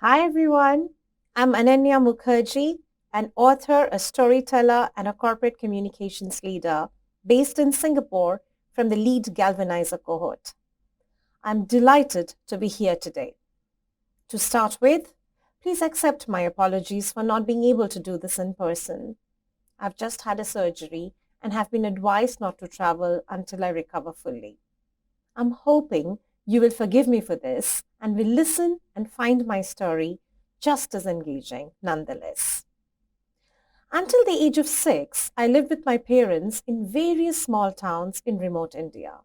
Hi everyone, I'm Ananya Mukherjee, an author, a storyteller, and a corporate communications leader based in Singapore from the Lead Galvanizer cohort. I'm delighted to be here today. To start with, please accept my apologies for not being able to do this in person. I've just had a surgery and have been advised not to travel until I recover fully. I'm hoping you will forgive me for this and will listen and find my story just as engaging nonetheless. Until the age of 6, I lived with my parents in various small towns in remote India.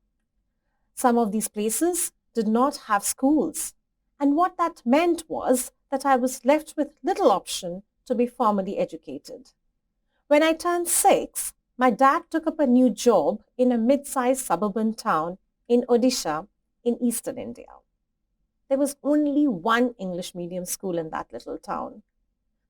Some of these places did not have schools, and what that meant was that I was left with little option to be formally educated. When I turned 6, my dad took up a new job in a mid-sized suburban town in Odisha in eastern India. There was only one English medium school in that little town.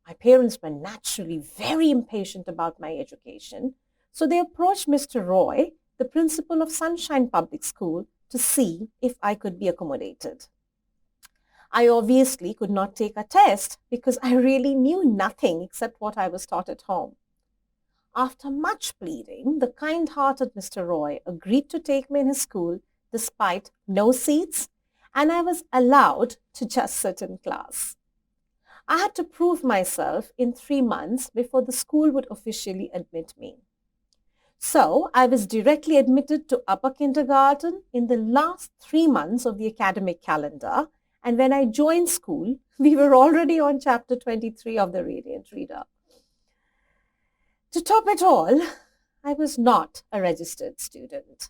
My parents were naturally very impatient about my education, so they approached Mr. Roy, the principal of Sunshine Public School, to see if I could be accommodated. I obviously could not take a test because I really knew nothing except what I was taught at home. After much pleading, the kind-hearted Mr. Roy agreed to take me in his school despite no seats, and I was allowed to just sit in class. I had to prove myself in 3 months before the school would officially admit me. So I was directly admitted to upper kindergarten in the last 3 months of the academic calendar, and when I joined school, we were already on chapter 23 of the Radiant Reader. To top it all, I was not a registered student.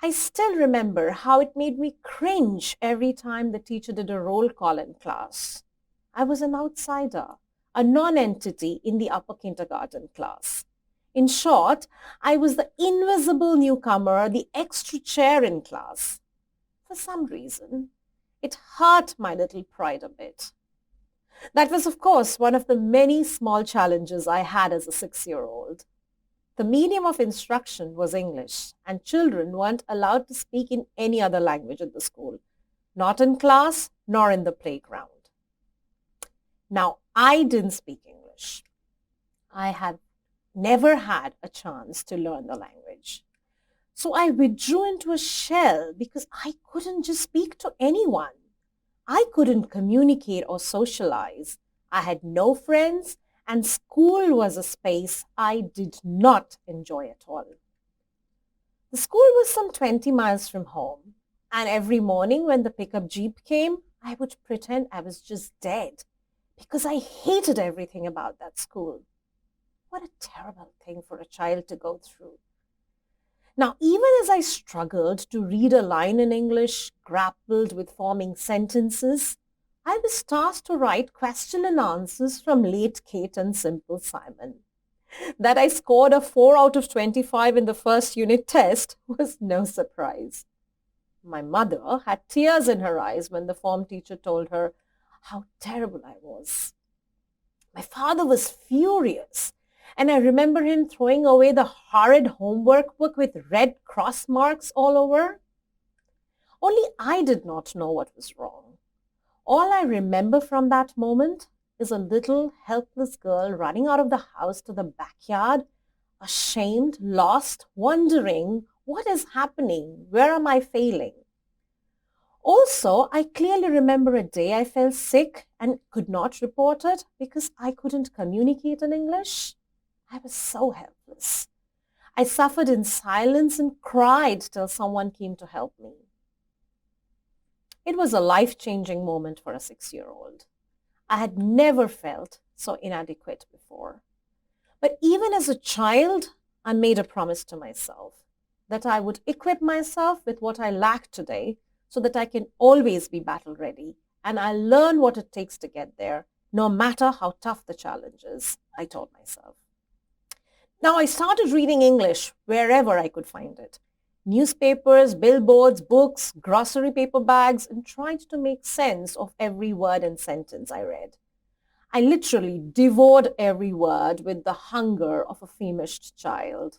I still remember how it made me cringe every time the teacher did a roll call in class. I was an outsider, a non-entity in the upper kindergarten class. In short, I was the invisible newcomer, the extra chair in class. For some reason, it hurt my little pride a bit. That was, of course, one of the many small challenges I had as a 6-year-old. The medium of instruction was English, and children weren't allowed to speak in any other language at the school, not in class nor in the playground. Now, I didn't speak English. I had never had a chance to learn the language. So I withdrew into a shell because I couldn't just speak to anyone. I couldn't communicate or socialize. I had no friends, and school was a space I did not enjoy at all. The school was some 20 miles from home, and every morning when the pickup jeep came, I would pretend I was just dead because I hated everything about that school. What a terrible thing for a child to go through. Now, even as I struggled to read a line in English, grappled with forming sentences, I was tasked to write question and answers from Late Kate and Simple Simon. That I scored a 4 out of 25 in the first unit test was no surprise. My mother had tears in her eyes when the form teacher told her how terrible I was. My father was furious, and I remember him throwing away the horrid homework book with red cross marks all over. Only I did not know what was wrong. All I remember from that moment is a little helpless girl running out of the house to the backyard, ashamed, lost, wondering, what is happening? Where am I failing? Also, I clearly remember a day I felt sick and could not report it because I couldn't communicate in English. I was so helpless. I suffered in silence and cried till someone came to help me. It was a life-changing moment for a 6-year-old. I had never felt so inadequate before. But even as a child, I made a promise to myself that I would equip myself with what I lack today so that I can always be battle ready, and I'll learn what it takes to get there, no matter how tough the challenge is, I told myself. Now I started reading English wherever I could find it. Newspapers, billboards, books, grocery paper bags, and tried to make sense of every word and sentence I read. I literally devoured every word with the hunger of a famished child.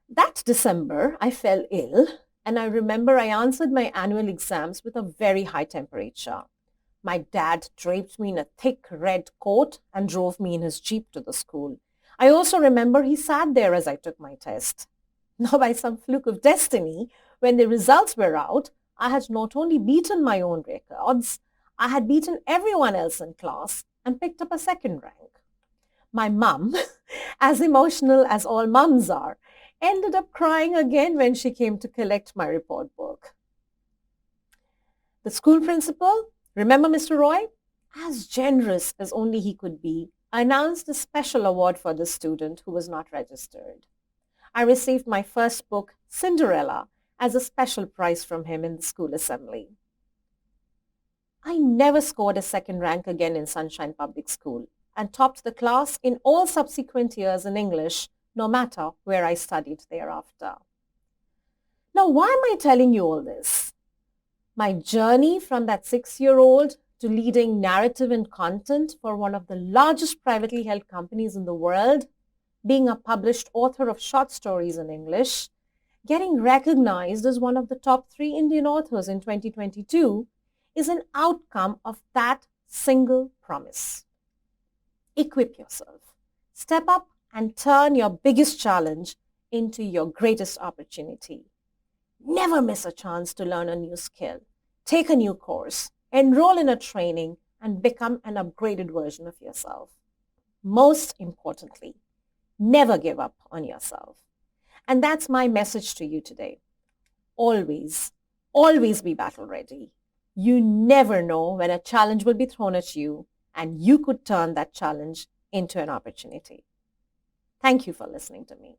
That December, I fell ill, and I remember I answered my annual exams with a very high temperature. My dad draped me in a thick red coat and drove me in his Jeep to the school. I also remember he sat there as I took my test. Now, by some fluke of destiny, when the results were out, I had not only beaten my own records, I had beaten everyone else in class and picked up a second rank. My mum, as emotional as all mums are, ended up crying again when she came to collect my report book. The school principal, remember Mr. Roy, as generous as only he could be, announced a special award for the student who was not registered. I received my first book, Cinderella, as a special prize from him in the school assembly. I never scored a second rank again in Sunshine Public School and topped the class in all subsequent years in English, no matter where I studied thereafter. Now, why am I telling you all this? My journey from that 6-year-old to leading narrative and content for one of the largest privately held companies in the world, being a published author of short stories in English, getting recognized as one of the top 3 Indian authors in 2022 is an outcome of that single promise. Equip yourself. Step up and turn your biggest challenge into your greatest opportunity. Never miss a chance to learn a new skill, take a new course, enroll in a training, and become an upgraded version of yourself. Most importantly, never give up on yourself. And that's my message to you today. Always, always be battle ready. You never know when a challenge will be thrown at you, and you could turn that challenge into an opportunity. Thank you for listening to me.